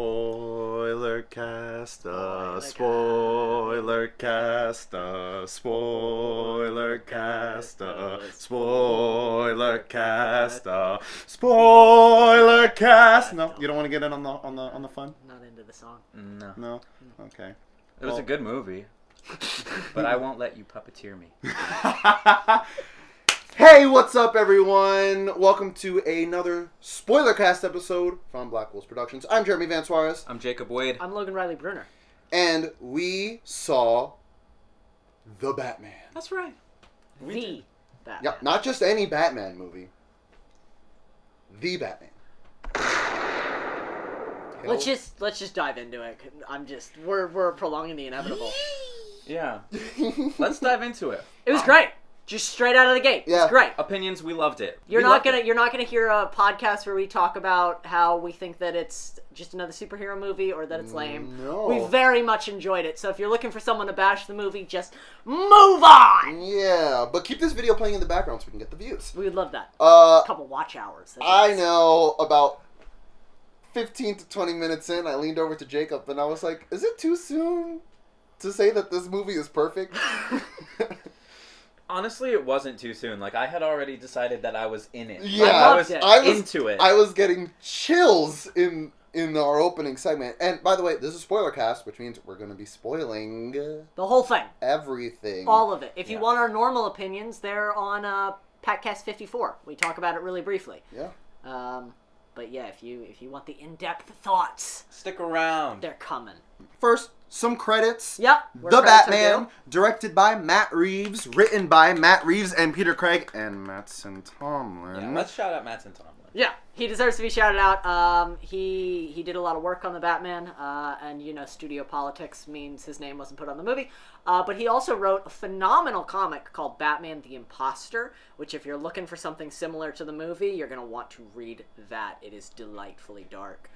Spoilercast, Spoilercast, Spoilercast, Spoilercast, Spoilercast. No, you don't want to get in on the fun? Not into the song. No. Okay. It was a good movie, but I won't let you puppeteer me. Hey, what's up, everyone? Welcome to another Spoilercast episode from Blackwolves Productions. I'm Jeremy Van Suarez. I'm Jacob Wade. I'm Logan Riley Bruner. And we saw The Batman. That's right. The Batman. Yep, not just any Batman movie. The Batman. Let's just dive into it. We're prolonging the inevitable. Yeah. Let's dive into it. It was great. Just straight out of the gate. Yeah. It's great. Opinions, we loved it. You're not gonna hear a podcast where we talk about how we think that it's just another superhero movie or that it's lame. No. We very much enjoyed it. So if you're looking for someone to bash the movie, just move on. Yeah, but keep this video playing in the background so we can get the views. We would love that. A couple watch hours. I know, about 15 to 20 minutes in, I leaned over to Jacob and I was like, is it too soon to say that this movie is perfect? Honestly, it wasn't too soon. Like, I had already decided that I was in it. Yeah, I was into it. I was getting chills in our opening segment. And by the way, this is Spoilercast, which means we're going to be spoiling the whole thing. Everything. All of it. If you want our normal opinions, they're on Patcast 54. We talk about it really briefly. Yeah. But yeah, if you want the in-depth thoughts, stick around. They're coming. First, some credits. Yep. The Batman, directed by Matt Reeves, written by Matt Reeves and Peter Craig and Mattson Tomlin. Yeah, let's shout out Mattson Tomlin. Yeah, he deserves to be shouted out. He did a lot of work on the Batman, and studio politics means his name wasn't put on the movie. But he also wrote a phenomenal comic called Batman the Imposter, which if you're looking for something similar to the movie, you're going to want to read that. It is delightfully dark.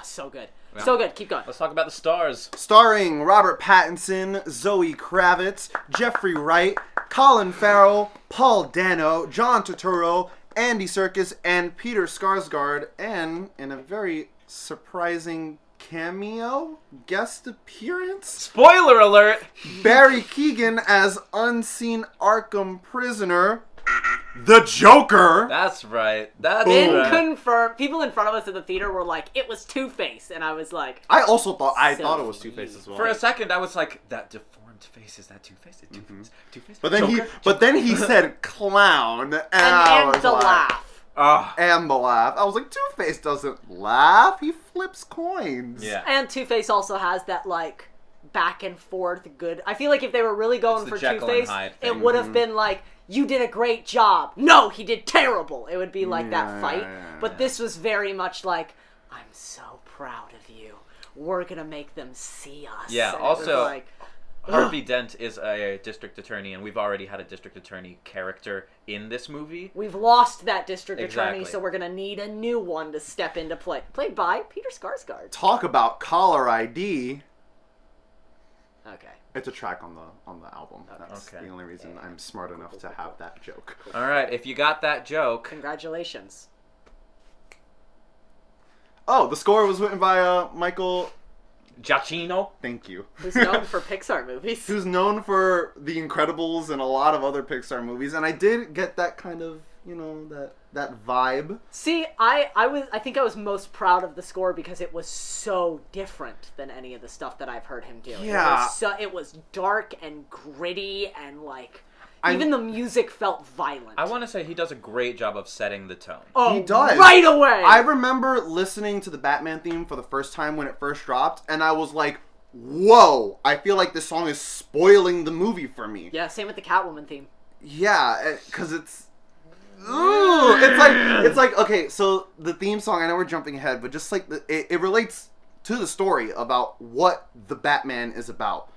So good. Yeah. So good. Keep going. Let's talk about the stars. Starring Robert Pattinson, Zoe Kravitz, Jeffrey Wright, Colin Farrell, Paul Dano, John Turturro, Andy Serkis, and Peter Skarsgård, and in a very surprising cameo guest appearance. Spoiler alert! Barry Keegan as unseen Arkham prisoner, the Joker. That's right. Confirmed. People in front of us at the theater were like, "It was Two-Face," and I was like, "I also thought it was Two-Face as well." For a second, I was like, "That deformed face is that Two-Face? Two-Face? Two-Face?" But then he said clown, and the laugh. And the laugh. I was like, Two-Face doesn't laugh. He flips coins. Yeah. And Two-Face also has that like back and forth good. I feel like if they were really going for Two-Face, it would have been like, you did a great job. No, he did terrible. It would be like that fight. But this was very much like, I'm so proud of you. We're going to make them see us. Yeah, and also, Harvey Dent is a district attorney, and we've already had a district attorney character in this movie. We've lost that district attorney, so we're going to need a new one to step into play. Played by Peter Skarsgård. Talk about caller ID. Okay. It's a track on the album. That's the only reason I'm smart enough to have that joke. All right, if you got that joke, congratulations. Oh, the score was written by Michael Giacchino. Thank you. Who's known for Pixar movies. Who's known for The Incredibles and a lot of other Pixar movies, and I did get that kind of, that vibe. See, I think I was most proud of the score because it was so different than any of the stuff that I've heard him do. Yeah. It was dark and gritty and even the music felt violent. I want to say he does a great job of setting the tone. Oh, he does. Right away! I remember listening to the Batman theme for the first time when it first dropped, and I was like, whoa, I feel like this song is spoiling the movie for me. Yeah, same with the Catwoman theme. Yeah, because it's... Ooh, it's like, okay, so the theme song, I know we're jumping ahead, but just like, it relates to the story about what the Batman is about.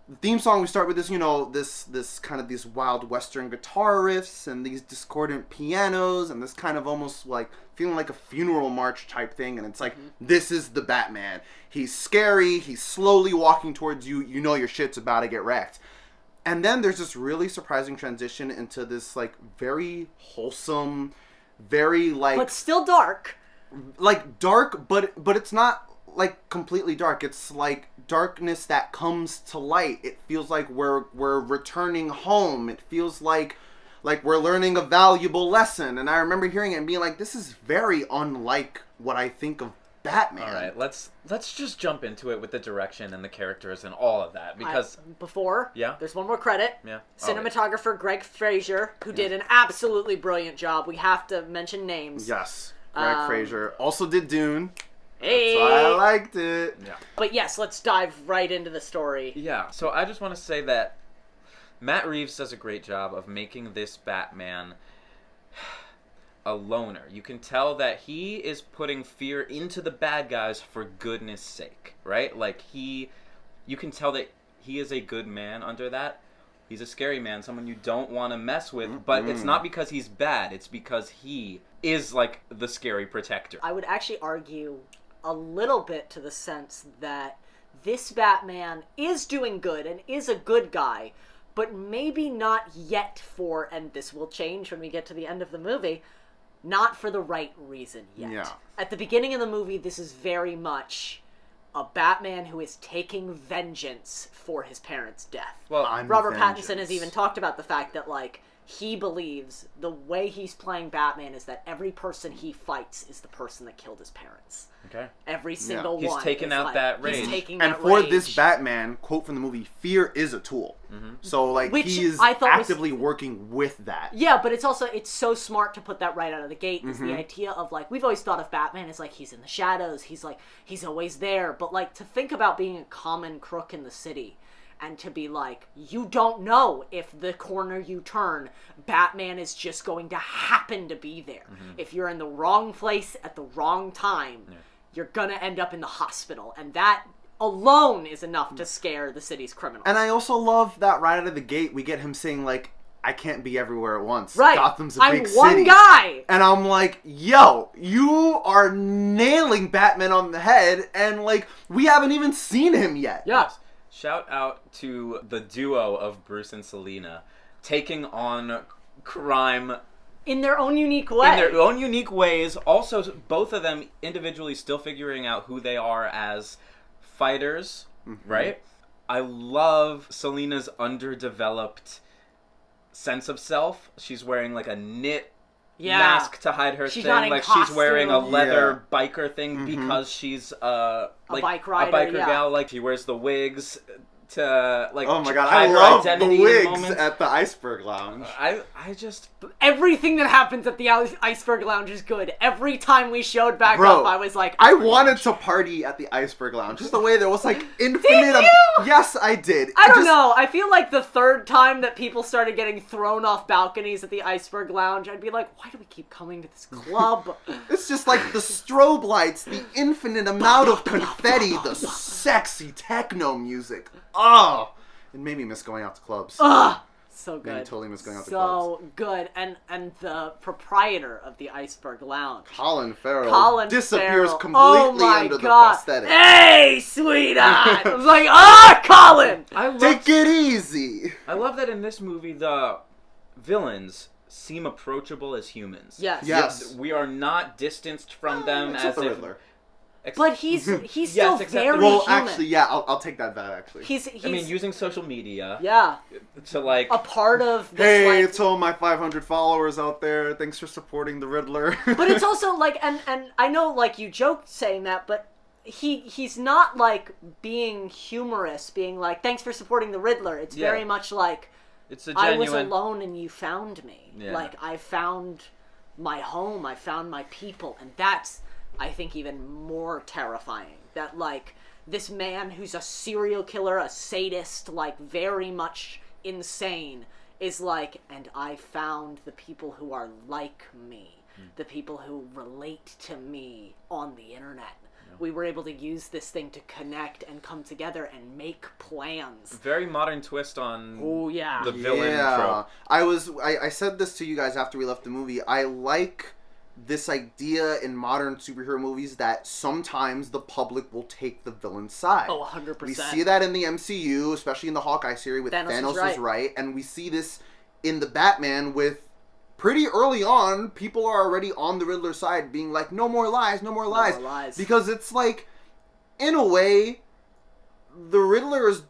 The theme song, we start with this, this kind of these wild Western guitar riffs and these discordant pianos and this kind of almost like feeling like a funeral march type thing. And it's like, This is the Batman. He's scary. He's slowly walking towards you. You know your shit's about to get wrecked. And then there's this really surprising transition into this like very wholesome, very like... But still dark. like dark, but it's not like completely dark. It's like darkness that comes to light. It feels like we're returning home. It feels like we're learning a valuable lesson. And I remember hearing it and being like, this is very unlike what I think of Batman. All right, let's just jump into it with the direction and the characters and all of that, because there's one more credit. Yeah. Cinematographer Greg Fraser, who did an absolutely brilliant job. We have to mention names. Yes, Greg Fraser also did Dune. Hey, that's why I liked it. Yeah. But yes, let's dive right into the story. Yeah. So I just want to say that Matt Reeves does a great job of making this Batman a loner. You can tell that he is putting fear into the bad guys for goodness sake, right? Like you can tell that he is a good man under that. He's a scary man, someone you don't want to mess with, but it's not because he's bad, it's because he is like the scary protector. I would actually argue a little bit to the sense that this Batman is doing good and is a good guy, but maybe not yet for, and this will change when we get to the end of the movie, not for the right reason yet. Yeah. At the beginning of the movie, this is very much a Batman who is taking vengeance for his parents' death. Well, Robert Pattinson has even talked about the fact that, like, he believes the way he's playing Batman is that every person he fights is the person that killed his parents. Okay. Every single one. He's taking out that rage. He's taking and that for rage. this Batman, quote from the movie, fear is a tool. So, like, Which he is I thought actively working with that. Yeah, but it's so smart to put that right out of the gate, is the idea of, like, we've always thought of Batman as, like, he's in the shadows, he's always there, but, like, to think about being a common crook in the city, and to be like, you don't know if the corner you turn, Batman is just going to happen to be there. If you're in the wrong place at the wrong time, you're gonna end up in the hospital, and that alone is enough to scare the city's criminals. And I also love that right out of the gate, we get him saying, like, I can't be everywhere at once. Right. Gotham's a big city. I'm one guy! And I'm like, yo, you are nailing Batman on the head, and, like, we haven't even seen him yet. Yeah. Shout out to the duo of Bruce and Selina taking on crime In their own unique way. in their own unique ways. Also, both of them individually still figuring out who they are as fighters, right? I love Selina's underdeveloped sense of self. She's wearing like a knit mask to hide her She's thing. not in Like she's wearing a costume. leather biker thing because she's like bike rider, a biker yeah. gal. Like she wears the wigs to like Oh my god, hide I her love the identity in wigs moments. at the Iceberg Lounge. I just Everything that happens at the Iceberg Lounge is good. Every time we showed back Bro, up, I was like, I wanted to party at the Iceberg Lounge. Just the way there was like infinite. Did you? Yes, I did. I don't know. I feel like the third time that people started getting thrown off balconies at the Iceberg Lounge, I'd be like, why do we keep coming to this club? It's just like the strobe lights, the infinite amount of confetti, the sexy techno music. Oh, it made me miss going out to clubs. Ugh, so good. Made me totally miss going out to So clubs. good. And the proprietor of the Iceberg Lounge, Colin Farrell disappears Farrell. completely under the prosthetic. Hey, sweetheart! I was like, Colin! Take it easy. I love that in this movie the villains seem approachable as humans. Yes. Yes. We are not distanced from them Except as the if. Riddler. But he's still except very the- Well, human. actually, yeah, I'll take that back. Actually, He's I mean, using social media yeah, to like. a part of this, hey, like, to all my 500 followers out there, thanks for supporting the Riddler. but it's also like, and I know, like, you joked saying that, but he's not like being humorous, being like, thanks for supporting the Riddler. It's very much like, It's a I genuine. was alone and you found me. Yeah. Like, I found my home, I found my people, and that's, I think, even more terrifying. That, like, this man who's a serial killer, a sadist, like, very much insane, is like, and I found the people who are like me, the people who relate to me on the internet. We were able to use this thing to connect and come together and make plans. Very modern twist on Oh, yeah. the villain trope. I said this to you guys after we left the movie. I like this idea in modern superhero movies that sometimes the public will take the villain's side. Oh, 100%. We see that in the MCU, especially in the Hawkeye series with Thanos Thanos is right. is right, and we see this in the Batman with pretty early on, people are already on the Riddler's side being like, no more lies, no more lies. No more lies. Because it's like, in a way, the Riddler is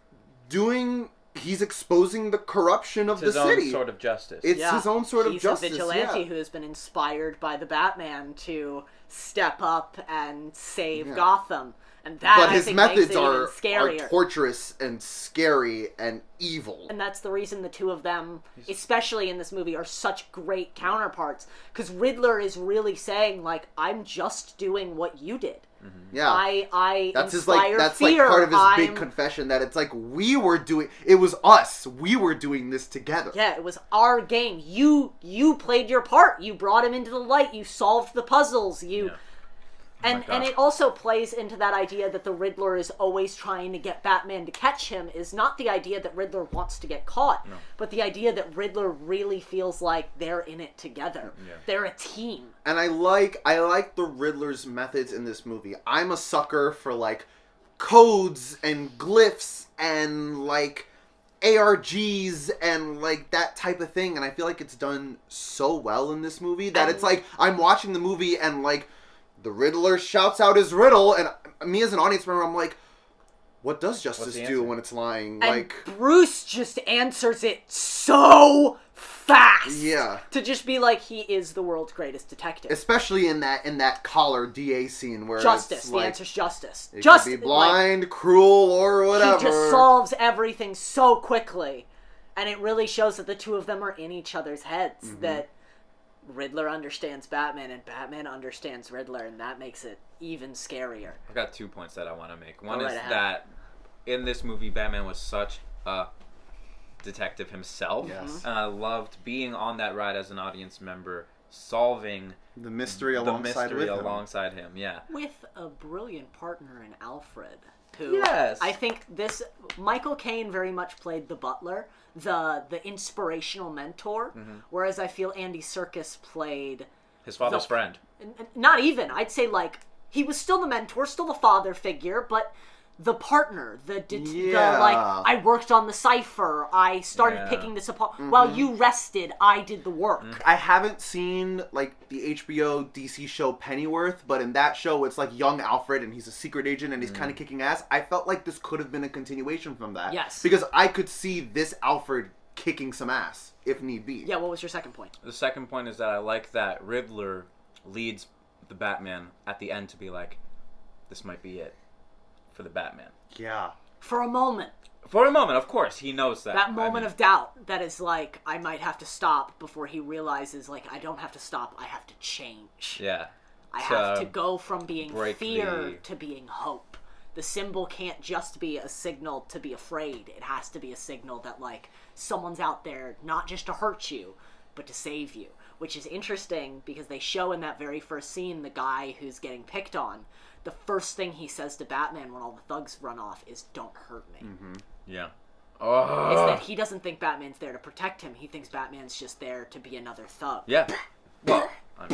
he's exposing the corruption of the city. It's his own sort of justice. It's his own sort of justice. He's a vigilante who has been inspired by the Batman to step up and save Gotham. And that, but I his think, methods makes it even scarier. are torturous and scary and evil. And that's the reason the two of them, especially in this movie, are such great counterparts. Because Riddler is really saying, like, I'm just doing what you did. Mm-hmm. Yeah, I that's inspire that's fear. Like part of his big confession that it's like it was us. We were doing this together. Yeah, it was our game. You played your part. You brought him into the light. You solved the puzzles. And it also plays into that idea that the Riddler is always trying to get Batman to catch him, is not the idea that Riddler wants to get caught, but the idea that Riddler really feels like they're in it together. Yeah. They're a team. And I like the Riddler's methods in this movie. I'm a sucker for like codes and glyphs and like ARGs and like that type of thing, and I feel like it's done so well in this movie that it's like I'm watching the movie and like the Riddler shouts out his riddle, and me as an audience member, I'm like, what does justice do when it's lying? And like Bruce just answers it so fast. Yeah. To just be like, he is the world's greatest detective. Especially in that collar DA scene where justice. It's the like, answer's justice. It Just could be blind, cruel, or whatever. He just solves everything so quickly. And it really shows that the two of them are in each other's heads. Mm-hmm. That Riddler understands Batman and Batman understands Riddler, and that makes it even scarier. I've got 2 points that I want to make. One is that in this movie, Batman was such a detective himself. Yes. And I loved being on that ride as an audience member, solving the mystery alongside him. Yeah. With a brilliant partner in Alfred, who I think Michael Caine very much played the butler, the inspirational mentor, whereas I feel Andy Serkis played his father's friend. Not even. I'd say like he was still the mentor, still the father figure, but the partner, the like, I worked on the cipher, I started picking this apart. While you rested, I did the work. I haven't seen, like, the HBO DC show Pennyworth, but in that show, it's, like, young Alfred, and he's a secret agent, and he's kind of kicking ass. I felt like this could have been a continuation from that. Yes. Because I could see this Alfred kicking some ass, if need be. Yeah, what was your second point? The second point is that I like that Riddler leads the Batman at the end to be like, this might be it for the Batman. Yeah. For a moment. For a moment, of course, he knows that. That moment of doubt that is like, I might have to stop before he realizes, like, I don't have to stop, I have to change. Yeah. I have to go from being fear to being hope. The symbol can't just be a signal to be afraid. It has to be a signal that, like, someone's out there not just to hurt you, but to save you. Which is interesting because they show in that very first scene the guy who's getting picked on. The first thing he says to Batman when all the thugs run off is, don't hurt me. Mm-hmm. Yeah. Is that he doesn't think Batman's there to protect him. He thinks Batman's just there to be another thug. Yeah. Well, I'm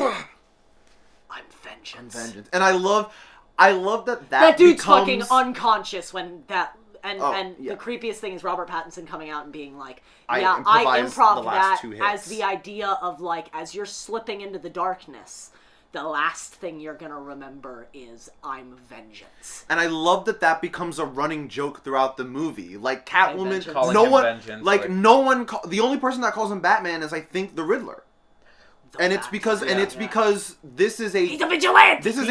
vengeance. I'm vengeance. And I love that dude's becomes... fucking unconscious when that... And yeah. The creepiest thing is Robert Pattinson coming out and being like, I improv that as the idea of, like, as you're slipping into the darkness, the last thing you're gonna remember is, I'm vengeance. And I love that becomes a running joke throughout the movie. Like, Catwoman, the only person that calls him Batman is, I think, the Riddler. It's because this is a... He's a vigilante! This is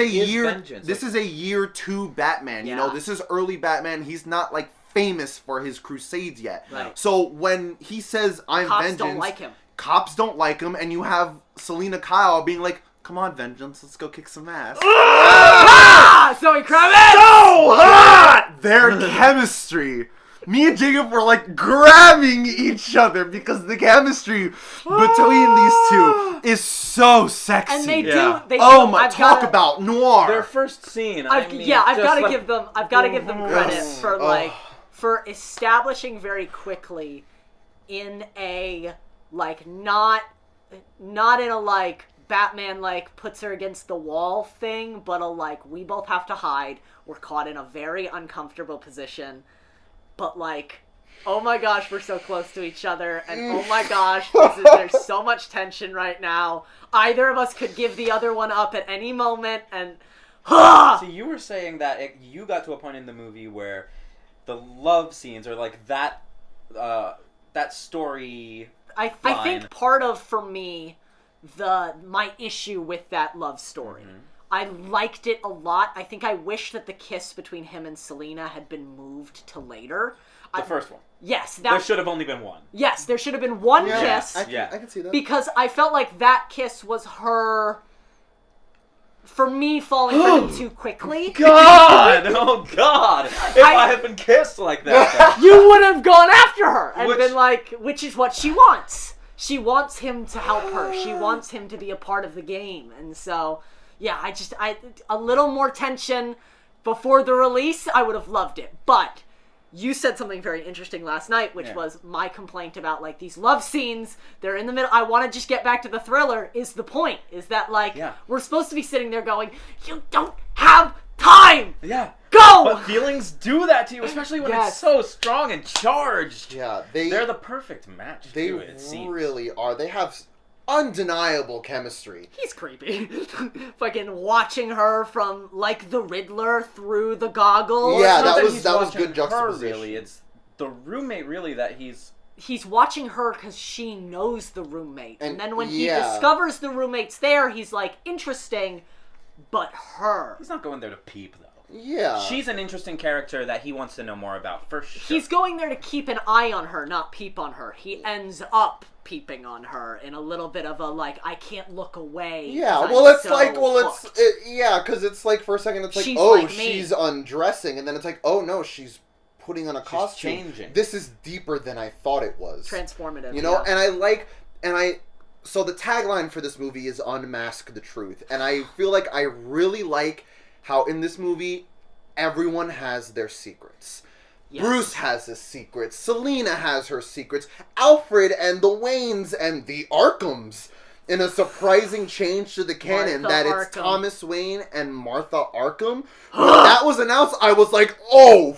a year 2 Batman, you know? This is early Batman. He's not, like, famous for his crusades yet. Right. So when he says, I'm vengeance... Cops don't like him, and you have Selena Kyle being like, come on, Vengeance, let's go kick some ass. Zoe Kravitz! So hot! Their chemistry. Me and Jacob were like grabbing each other because the chemistry between these two is so sexy. And they do. Talk about noir. Their first scene. I've got to give them credit for for establishing very quickly in a like not in a like Batman like puts her against the wall thing, but a like we both have to hide. We're caught in a very uncomfortable position. But, like, oh my gosh, we're so close to each other, and oh my gosh, there's so much tension right now. Either of us could give the other one up at any moment, and... So you were saying that you got to a point in the movie where the love scenes, or like that story... I think part of, for me, my issue with that love story. Mm-hmm. I liked it a lot. I think I wish that the kiss between him and Selena had been moved to later. The first one. Yes. There should have only been one. Yes, there should have been one kiss. I can see that. Because I felt like that kiss was her... For me, falling for him too quickly. God! Oh, God! If I had been kissed like that... You would have gone after her and been like, which is what she wants. She wants him to help her. She wants him to be a part of the game. And so, yeah, a little more tension before the release, I would have loved it. But... You said something very interesting last night, which was my complaint about, like, these love scenes. They're in the middle. I want to just get back to the thriller is the point. Is that, like, we're supposed to be sitting there going, you don't have time! Yeah. Go! But feelings do that to you, especially when it's so strong and charged. Yeah, they're the perfect match. They really are. They have undeniable chemistry. He's creepy. Fucking watching her from, like, the Riddler through the goggles. Yeah, that was good juxtaposition. Really, it's the roommate really that he's watching her because she knows the roommate. And then when he discovers the roommate's there, he's like, interesting, but her. He's not going there to peep, though. Yeah. She's an interesting character that he wants to know more about, for sure. He's going there to keep an eye on her, not peep on her. He ends up peeping on her in a little bit of a, like, I can't look away. Yeah, because it's like, for a second, it's like, she's undressing, and then it's like, oh no, she's putting on a costume. Changing. This is deeper than I thought it was. Transformative. You know, so the tagline for this movie is Unmask the Truth, and I feel like I really like how in this movie, everyone has their secrets. Yes. Bruce has his secrets. Selena has her secrets. Alfred and the Waynes and the Arkhams. In a surprising change to the canon it's Thomas Wayne and Martha Arkham. When that was announced, I was like, oh,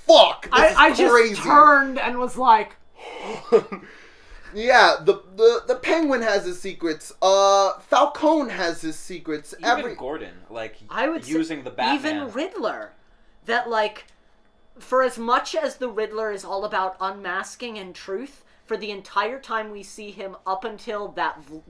fuck. I just turned and was like... Yeah, the Penguin has his secrets. Falcone has his secrets. Even Gordon, like, using the Batman. Even Riddler. That, like, for as much as the Riddler is all about unmasking and truth, for the entire time we see him up until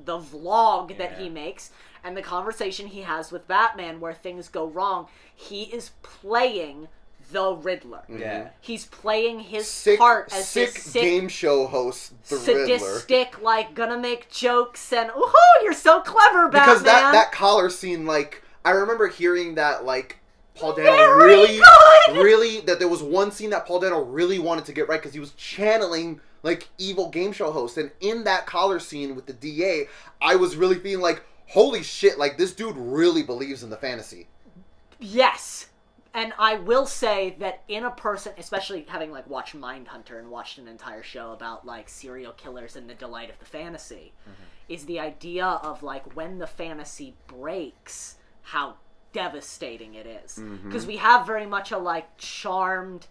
the vlog that he makes and the conversation he has with Batman where things go wrong, he is playing the Riddler. Yeah. He's playing his part as this sick game show host, the sadistic, Riddler. like, gonna make jokes and, ooh, you're so clever, Batman! Because that collar scene, like, I remember hearing that, like, Paul Dano really, that there was one scene that Paul Dano really wanted to get right because he was channeling, like, evil game show host. And in that collar scene with the DA, I was really feeling like, holy shit, like, this dude really believes in the fantasy. Yes. And I will say that in a person, especially having, like, watched Mindhunter and watched an entire show about, like, serial killers and the delight of the fantasy, is the idea of, like, when the fantasy breaks, how devastating it is. Because we have very much a, like, charmed,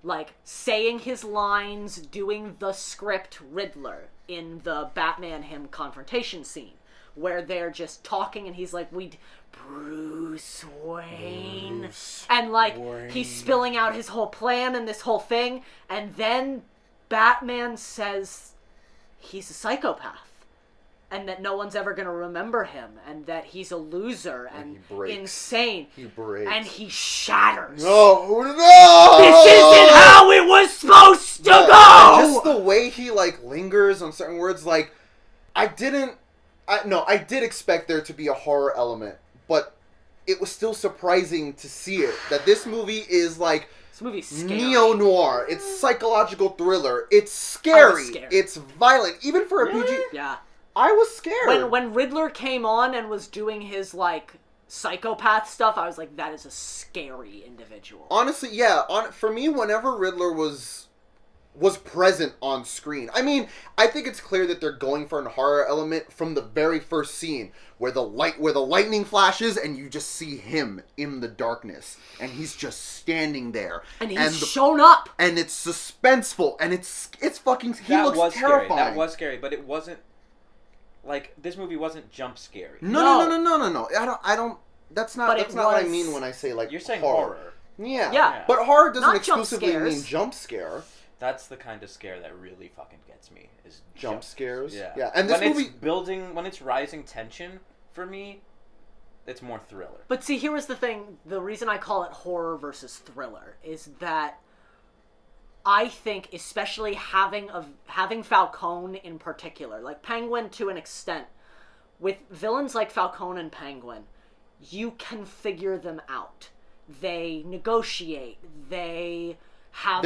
like, saying his lines, doing the script Riddler in the Batman him confrontation scene, where they're just talking and he's like, Bruce Wayne. And, like, he's spilling out his whole plan and this whole thing. And then Batman says he's a psychopath. And that no one's ever going to remember him. And that he's a loser and insane. He breaks. And he shatters. No! This isn't how it was supposed to go! Just the way he, like, lingers on certain words, like, I did expect there to be a horror element. But it was still surprising to see it. That this movie is, like, this movie's scary. Neo-noir. It's psychological thriller. It's scary. It's violent. Even for a PG... Yeah. I was scared. When Riddler came on and was doing his, like, psychopath stuff, I was like, that is a scary individual. Honestly, yeah. For me, whenever Riddler was was present on screen. I mean, I think it's clear that they're going for a horror element from the very first scene where the lightning flashes and you just see him in the darkness and he's just standing there and he's shown up and it's suspenseful and it's fucking looks terrifying. Scary. That was scary, but it wasn't like this movie wasn't jump scary. No. I don't that's not what I mean when I say like you're saying horror. Yeah. But horror doesn't not exclusively mean jump scare. That's the kind of scare that really fucking gets me. Is jump scares. Yeah. And this movie when it's rising tension for me, it's more thriller. But see, here was the thing. The reason I call it horror versus thriller is that I think, especially having Falcone in particular, like Penguin to an extent, with villains like Falcone and Penguin, you can figure them out. They negotiate. They're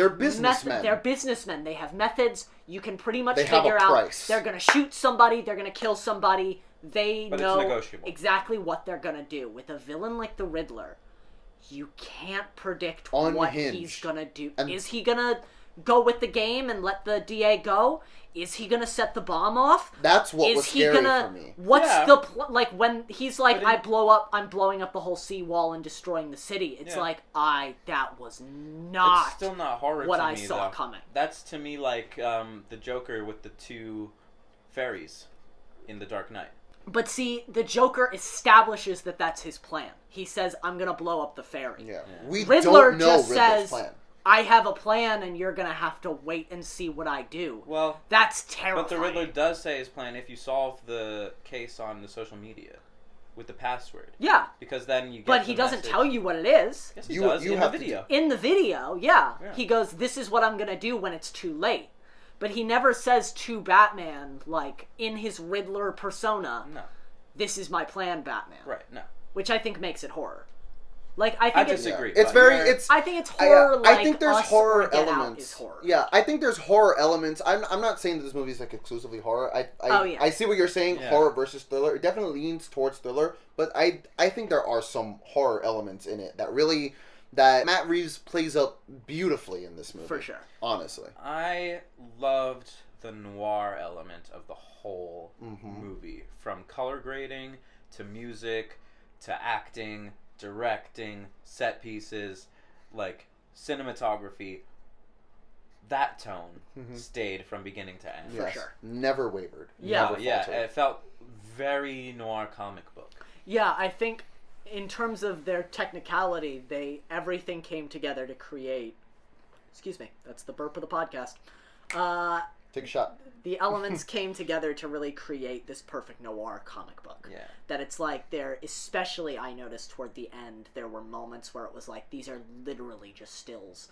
businessmen. They're businessmen. They have methods. You can pretty much figure out they're going to shoot somebody, they're going to kill somebody. They know exactly what they're going to do. With a villain like the Riddler, you can't predict what he's going to do. Is he going to go with the game and let the DA go? Is he gonna set the bomb off? That's what was scary for me. What's the when he's like, I'm blowing up the whole seawall and destroying the city. It's like that was not. It's still not horror. What to I me, saw though. coming. That's to me like the Joker with the two fairies in The Dark Knight. But see, the Joker establishes that that's his plan. He says, "I'm gonna blow up the fairy." Yeah. Riddler don't know just Riddler's says, plan. I have a plan, and you're gonna have to wait and see what I do. Well, that's terrifying. But the Riddler does say his plan if you solve the case on the social media with the password. Yeah. Because then you get But he doesn't tell you what it is. Yes, he does in the video. In the video, yeah. He goes, this is what I'm gonna do when it's too late. But he never says to Batman, like, in his Riddler persona, no. This is my plan, Batman. Right, no. Which I think makes it horror. Like, I disagree. It's very. It's. I think it's horror. I think there's Us horror or Get Out elements. is horror. Yeah, I think there's horror elements. I'm not saying that this movie is like exclusively horror. I see what you're saying. Yeah. Horror versus thriller. It definitely leans towards thriller, but I think there are some horror elements in it that Matt Reeves plays up beautifully in this movie. For sure. Honestly, I loved the noir element of the whole movie, from color grading to music to acting. Directing, set pieces, like cinematography, that tone stayed from beginning to end. Yes. For sure. Never wavered. Yeah. Never it felt very noir comic book. Yeah, I think in terms of their technicality, everything came together to create. Excuse me, that's the burp of the podcast. Take a shot. The elements came together to really create this perfect noir comic book. Yeah. That it's like especially I noticed toward the end, there were moments where it was like, these are literally just stills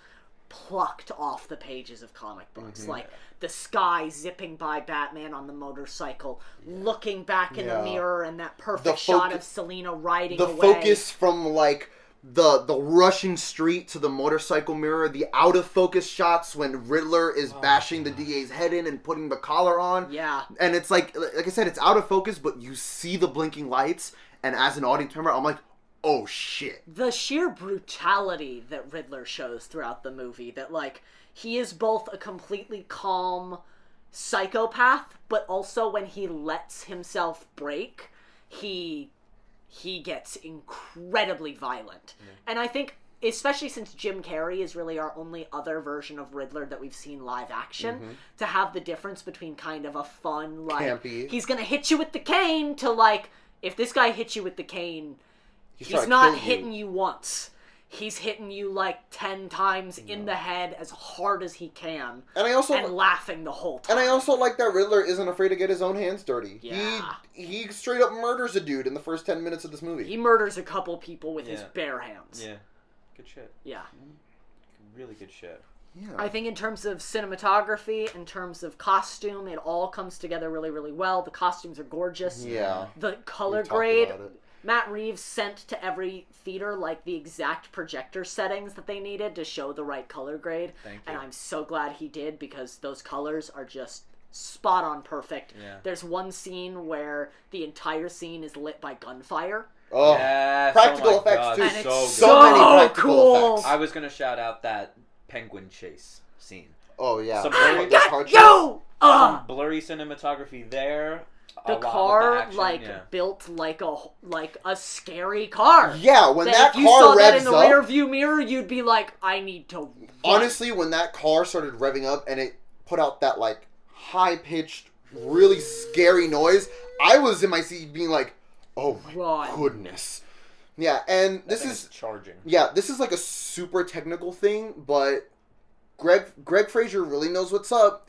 plucked off the pages of comic books. Like the sky zipping by Batman on the motorcycle, looking back in the mirror, and that perfect shot of Selina riding away. The focus from like the rushing street to the motorcycle mirror, the out of focus shots when Riddler is bashing the DA's head in and putting the collar on. Yeah. And it's like I said, it's out of focus, but you see the blinking lights, and as an audience member, I'm like, oh shit. The sheer brutality that Riddler shows throughout the movie, that like he is both a completely calm psychopath, but also when he lets himself break, he gets incredibly violent. And I think, especially since Jim Carrey is really our only other version of Riddler that we've seen live action, to have the difference between kind of a fun, like, campy, he's gonna hit you with the cane, to like, if this guy hits you with the cane, he's not hitting you once. He's hitting you like 10 times in the head as hard as he can. And laughing the whole time. And I also like that Riddler isn't afraid to get his own hands dirty. Yeah. He straight up murders a dude in the first 10 minutes of this movie. He murders a couple people with his bare hands. Yeah. Good shit. Yeah. Really good shit. Yeah. I think in terms of cinematography, in terms of costume, it all comes together really, really well. The costumes are gorgeous. Yeah. The color grade. Matt Reeves sent to every theater like the exact projector settings that they needed to show the right color grade. Thank you. And I'm so glad he did, because those colors are just spot on perfect. Yeah. There's one scene where the entire scene is lit by gunfire. Oh, yes, practical effects too. And it's so many practical cool. effects. I was gonna shout out that penguin chase scene. Oh yeah. Some blurry, The car chase. Yo! some blurry cinematography there. The a lot with car, action, built like a scary car. Yeah, when that if you car saw that revs in the up, rear view mirror, you'd be like, I need to run. honestly, when that car started revving up and it put out that like high pitched, really scary noise, I was in my seat being like, "Oh my goodness!" Yeah, and this is charging. Yeah, this is like a super technical thing, but Greg Fraser really knows what's up.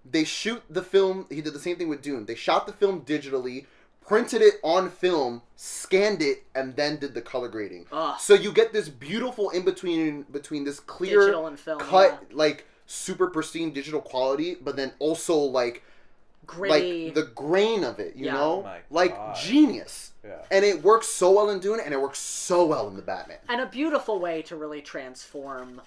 They shoot the film. He did the same thing with Dune. They shot the film digitally, printed it on film, scanned it, and then did the color grading. So you get this beautiful in between this clear, digital and film, cut, like super pristine digital quality, but then also like gritty, like the grain of it. You know, my like God. genius. Yeah. And it works so well in Dune, and it works so well in the Batman. and a beautiful way to really transform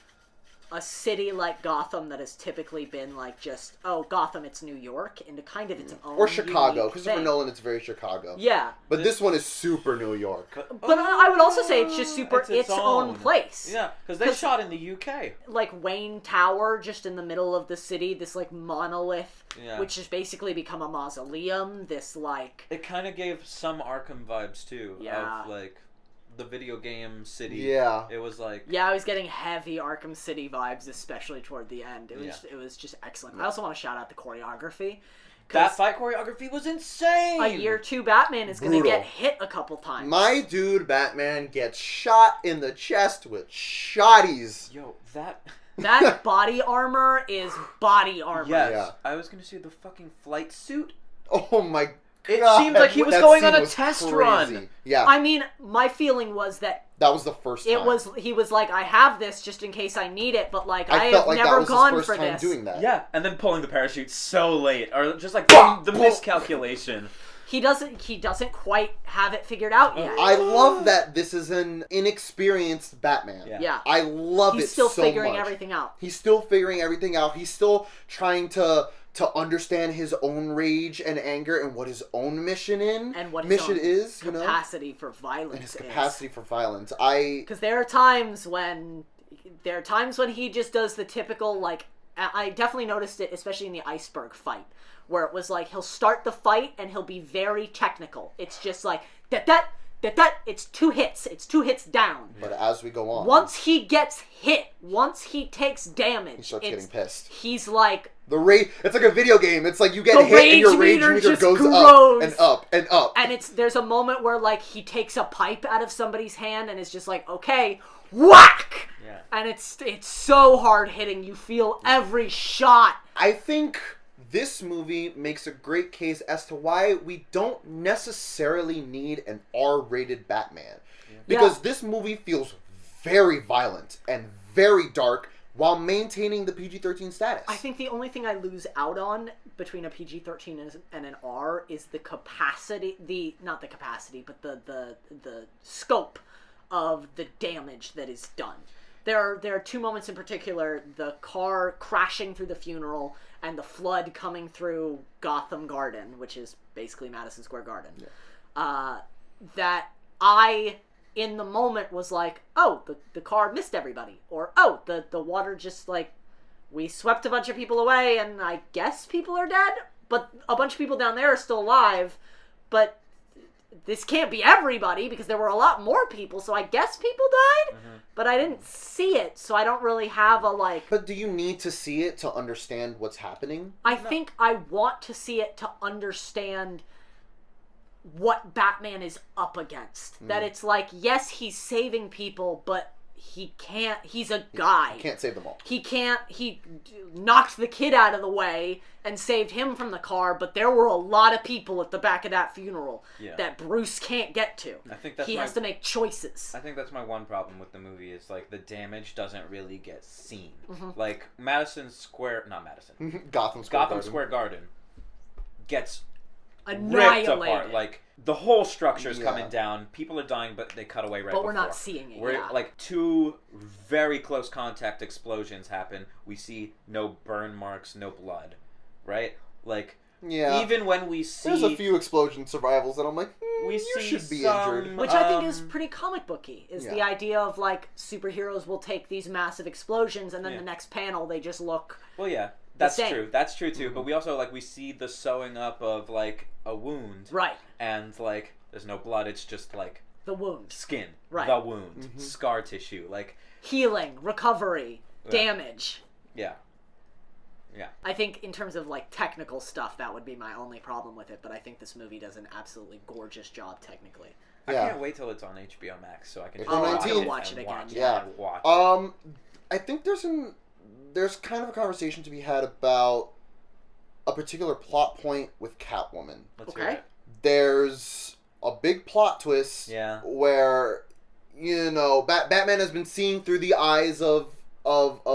a city like Gotham that has typically been like just, oh, Gotham, it's New York, into kind of its own Or Chicago. unique Christopher thing. Nolan, it's very Chicago. Yeah. But this one is super New York. But I would also say it's just super its own place. Yeah, because they shot in the UK. Like Wayne Tower, just in the middle of the city, this like monolith, which has basically become a mausoleum. This like It kind of gave some Arkham vibes too. Yeah. Of like the video game city. Yeah. It was like. Yeah, I was getting heavy Arkham City vibes, especially toward the end. It was just excellent. I also want to shout out the choreography. That fight choreography was insane! A year 2 Batman is going to Brutal. get hit a couple times. My dude Batman gets shot in the chest with shotties. Yo, that body armor is body armor. Yes. Yeah. I was gonna say the fucking flight suit. Oh my god. It seemed like he was That going scene on a was test crazy. run. Yeah. I mean, my feeling was that that was the first time. he was like, I have this just in case I need it, but like I felt have like never that was gone his for first time this. doing that. Yeah, and then pulling the parachute so late, or just like the miscalculation. He doesn't quite have it figured out yet. I love that this is an inexperienced Batman. Yeah. I love He's it still so figuring much. everything out. He's still figuring everything out. He's still trying to understand his own rage and anger and what his own mission And what his mission own is, you know? capacity for violence And his is. capacity for violence. Because there are times when he just does the typical, like, I definitely noticed it, especially in the iceberg fight, where it was like he'll start the fight and he'll be very technical. It's just like that. It's 2 hits. It's 2 hits down. But as we go on, Once he gets hit, once he takes damage, he starts getting pissed. He's like, it's like a video game. It's like you get The hit and your rage rage meter meter just goes grows. up and up and up. and there's a moment where like he takes a pipe out of somebody's hand and is just like, okay, whack. Yeah. And it's so hard hitting. You feel every shot. I think this movie makes a great case as to why we don't necessarily need an R-rated Batman. Because this movie feels very violent and very dark while maintaining the PG-13 status. I think the only thing I lose out on between a PG-13 and an R is the capacity, not the capacity, but the scope of the damage that is done. There are 2 moments in particular, the car crashing through the funeral and the flood coming through Gotham Garden, which is basically Madison Square Garden. Yeah. That I, in the moment, was like, oh, the car missed everybody. Or, oh, the water just, like, we swept a bunch of people away and I guess people are dead? But a bunch of people down there are still alive. But this can't be everybody because there were a lot more people, so I guess people died? Mm-hmm. But I didn't see it, so I don't really have a, like... But do you need to see it to understand what's happening? I think I want to see it to understand what Batman is up against. That it's like, yes, he's saving people, but he can't... He's a guy. He can't save them all. He knocked the kid out of the way and saved him from the car, but there were a lot of people at the back of that funeral that Bruce can't get to. I think that's he has to make choices. I think that's my one problem with the movie is like the damage doesn't really get seen. Like Gotham Square Garden gets ripped Annihilated. apart. Like the whole structure's coming down. People are dying, but they cut away right But before. we're not seeing it. We're like 2 very close contact explosions happen. We see no burn marks, no blood, right? Like Yeah. Even when we see... There's a few explosion survivals that I'm like, we you see should be some, injured. Which I think is pretty comic booky, is the Yeah. idea of, like, superheroes will take these massive explosions, and then Yeah. the next panel they just look... Well, yeah. That's same. true. That's true, too. But we also, like, we see the sewing up of, like, a wound. Right. And, like, there's no blood. It's just, like... The wound. Skin. Right. The wound. Scar tissue. Like... Healing. Recovery. Yeah. Damage. Yeah. Yeah. I think in terms of, like, technical stuff, that would be my only problem with it, but I think this movie does an absolutely gorgeous job technically. Yeah. I can't wait till it's on HBO Max so I can April just 19th. Watch it again. Yeah. Watch it. I think there's kind of a conversation to be had about a particular plot point with Catwoman. Let's Okay. hear it. There's a big plot twist Yeah. where, you know, Batman has been seeing through the eyes of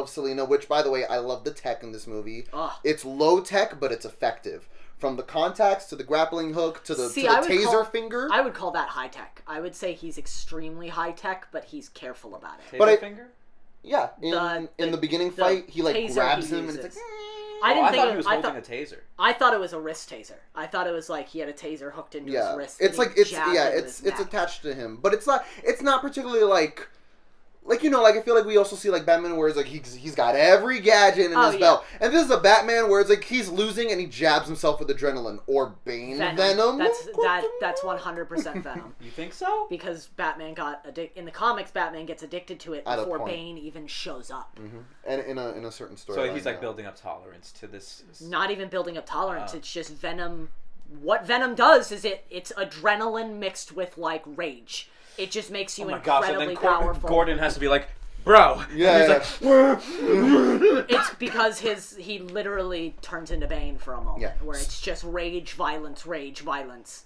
Selina, which, by the way, I love the tech in this movie. Ugh. It's low tech, but it's effective. From the contacts to the grappling hook to the See, I would taser finger. I would call that high tech. I would say he's extremely high tech, but he's careful about it. Taser But finger? Yeah, in the beginning the fight, he like taser grabs he him and it's uses. like. I didn't I think thought it he was I holding thought, a taser. I thought it was a wrist taser. I thought it was like he had a taser hooked into his wrist. It's and like he it's jabbed yeah, into it's his neck. attached to him, but it's not particularly like you know, like I feel like we also see like Batman where it's like he's got every gadget in his belt, and this is a Batman where it's like he's losing and he jabs himself with adrenaline or Bane Venom. That's 100% Venom. You think so? Because Batman got in the comics, Batman gets addicted to it At a before point. Bane even shows up. And in a certain story. So he's like building up tolerance to this. Not even building up tolerance. It's just Venom. What Venom does is it's adrenaline mixed with like rage. It just makes you Oh my gosh! And incredibly then powerful. Gordon has to be like, bro. Yeah. And he's like, It's because he literally turns into Bane for a moment, Yeah. where it's just rage, violence, rage, violence.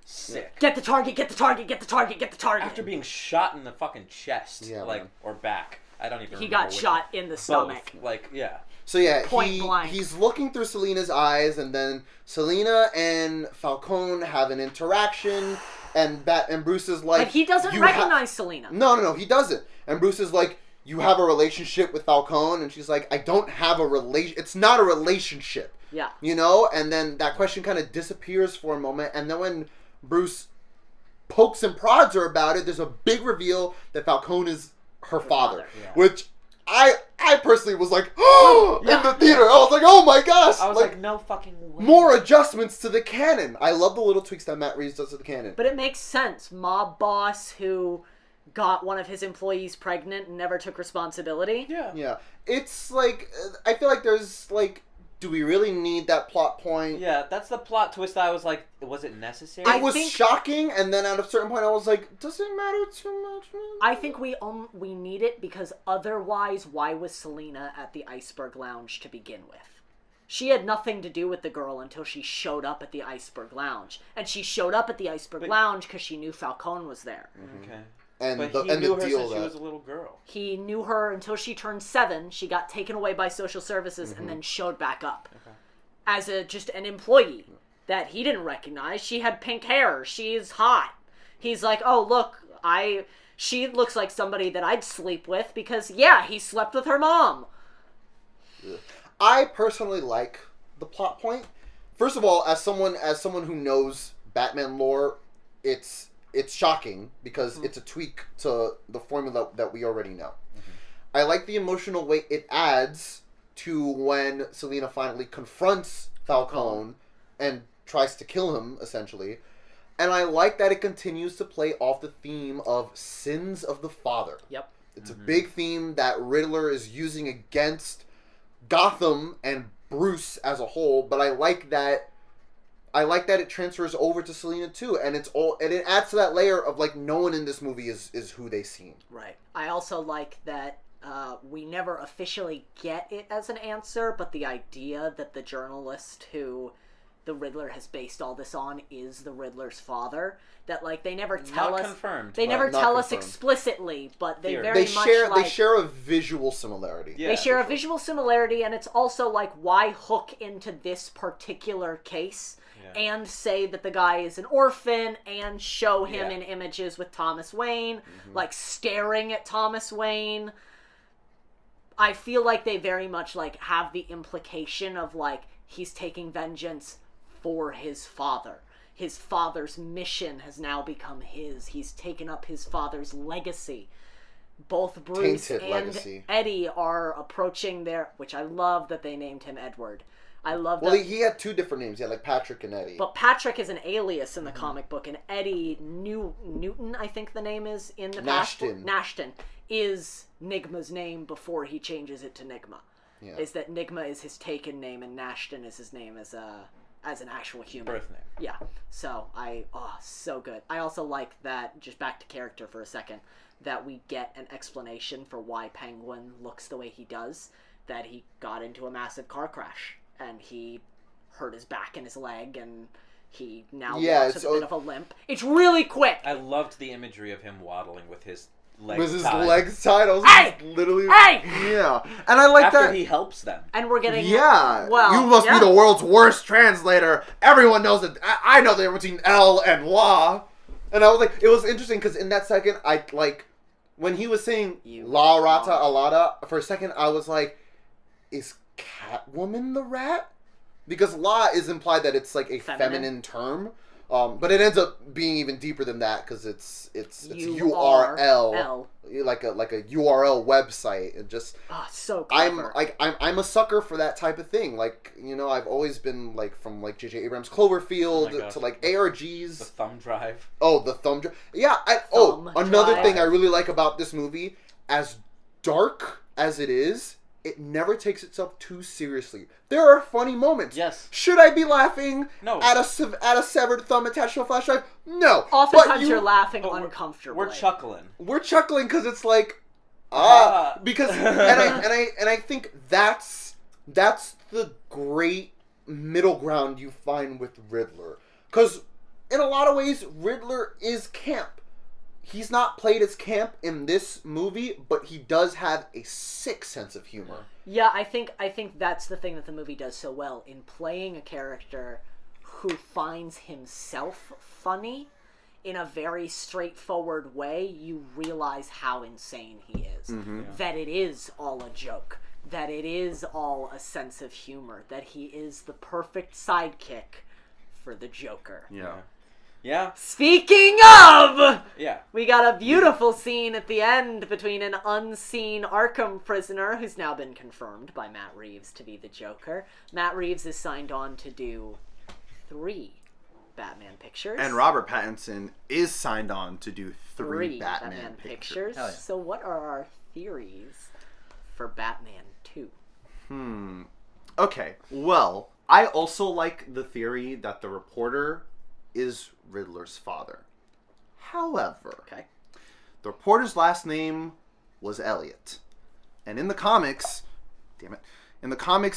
sick. Get the target, get the target, get the target, get the target. After being shot in the fucking chest, Yeah, like man. or back. I don't even. He remember got which shot in the both. stomach. Like yeah. So yeah, Point blank. he's looking through Selina's eyes, and then Selina and Falcone have an interaction, and Bruce is like, But he doesn't "You recognize Selina. No, he doesn't. And Bruce is like, you have a relationship with Falcone, and she's like, I don't have a relation. It's not a relationship. Yeah. You know? And then that question kind of disappears for a moment, and then when Bruce pokes and prods her about it, there's a big reveal that Falcone is her father. Yeah. Which I personally was like, oh, Yeah. in the theater. I was like, oh my gosh. I was like, no fucking way. more adjustments to the canon. I love the little tweaks that Matt Reeves does to the canon. But it makes sense. Mob boss who got one of his employees pregnant and never took responsibility. Yeah. Yeah. It's like, I feel like there's like, do we really need that plot point? Yeah, that's the plot twist. I was like, was it necessary? It was shocking, and then at a certain point I was like, does it matter too much, man? I think we need it because otherwise, why was Selina at the Iceberg Lounge to begin with? She had nothing to do with the girl until she showed up at the Iceberg Lounge. And she showed up at the Iceberg Lounge because she knew Falcone was there. Okay. And But the he knew her deal since she that was a little girl. He knew her until she turned 7. She got taken away by social services and then showed back up. Okay. As just an employee that he didn't recognize. She had pink hair. She's hot. He's like, oh, look, she looks like somebody that I'd sleep with because, yeah, he slept with her mom. I personally like the plot point. First of all, as someone who knows Batman lore, it's shocking because it's a tweak to the formula that we already know. I like the emotional weight it adds to when Selina finally confronts Falcone and tries to kill him, essentially. And I like that it continues to play off the theme of sins of the father. Yep. It's a big theme that Riddler is using against Gotham and Bruce as a whole, but I like that it transfers over to Selina too, and it adds to that layer of like no one in this movie is who they seem. Right. I also like that we never officially get it as an answer, but the idea that the journalist who the Riddler has based all this on is the Riddler's father. That like they never tell Not us. confirmed, They but never not tell us confirmed. explicitly, but they Theory. very They much they share a visual similarity. Yeah, they share for a sure. visual similarity, and it's also like why hook into this particular case and say that the guy is an orphan and show him Yeah. in images with Thomas Wayne, like staring at Thomas Wayne. I feel like they very much like have the implication of like he's taking vengeance for his father. His father's mission has now become his. He's taken up his father's legacy. Both Bruce Tainted and legacy. Eddie are approaching their... Which I love that they named him Edward. I love Well, that... he had two different names. He had, like, Patrick and Eddie. But Patrick is an alias in the comic book, and Eddie Newton, I think the name is, in the Nashton. Nashton is Nigma's name before he changes it to Nigma. Yeah. Is that Nigma is his taken name, and Nashton is his name as an actual human. Birth name. Yeah. So, so good. I also like that, just back to character for a second, that we get an explanation for why Penguin looks the way he does, that he got into a massive car crash, and he hurt his back and his leg, and he now walks with a bit of a limp. It's really quick! I loved the imagery of him waddling with his legs Was his tied. legs tied? I was Hey! just literally... Hey! Yeah. And I like After that... he helps them. And we're getting... Yeah. Well, you must yeah. be the world's worst translator. Everyone knows that. I know the difference between L and La. And I was like... It was interesting because in that second, I, like... When he was saying La Rata Alada, for a second, I was like... Is Catwoman the rat? Because La is implied that it's like a feminine term, but it ends up being even deeper than that because it's URL, like a URL website, and just so clever. I'm a sucker for that type of thing. Like, you know, I've always been like from like J.J. Abrams' Cloverfield to like ARGs. The thumb drive. Oh, the thumb drive. Yeah. Another thing I really like about this movie, as dark as it is, it never takes itself too seriously. There are funny moments. Yes. Should I be laughing No. at a severed thumb attached to a flash drive? No. Oftentimes you're laughing uncomfortably. We're chuckling. We're chuckling because it's like, because and I think that's the great middle ground you find with Riddler. Because in a lot of ways, Riddler is camp. He's not played as camp in this movie, but he does have a sick sense of humor. Yeah, I think that's the thing that the movie does so well. In playing a character who finds himself funny in a very straightforward way, you realize how insane he is. Mm-hmm. Yeah. That it is all a joke. That it is all a sense of humor. That he is the perfect sidekick for the Joker. Yeah. Yeah. Speaking of! Yeah. We got a beautiful scene at the end between an unseen Arkham prisoner, who's now been confirmed by Matt Reeves to be the Joker. Matt Reeves is signed on to do 3 Batman pictures. And Robert Pattinson is signed on to do 3 Batman pictures. Hell yeah. So what are our theories for Batman 2? Okay, well, I also like the theory that the reporter is Riddler's father. However, the reporter's last name was Elliot. And in the comics,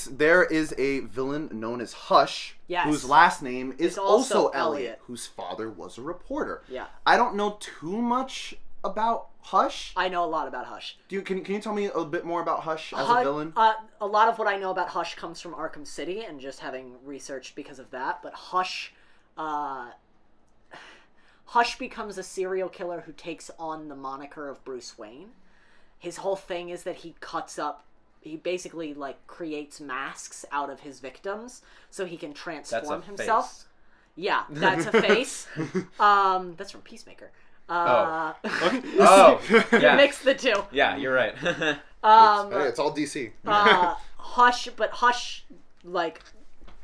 there is a villain known as Hush, whose last name is also Elliot, whose father was a reporter. Yeah. I don't know too much about Hush. I know a lot about Hush. Can you tell me a bit more about Hush as a villain? A lot of what I know about Hush comes from Arkham City and just having researched because of that. But Hush becomes a serial killer who takes on the moniker of Bruce Wayne. His whole thing is that he basically like creates masks out of his victims so he can transform himself. Face. Yeah, that's a face. That's from Peacemaker. Yeah. Mix the two. Yeah, you're right. Hey, it's all DC. Hush like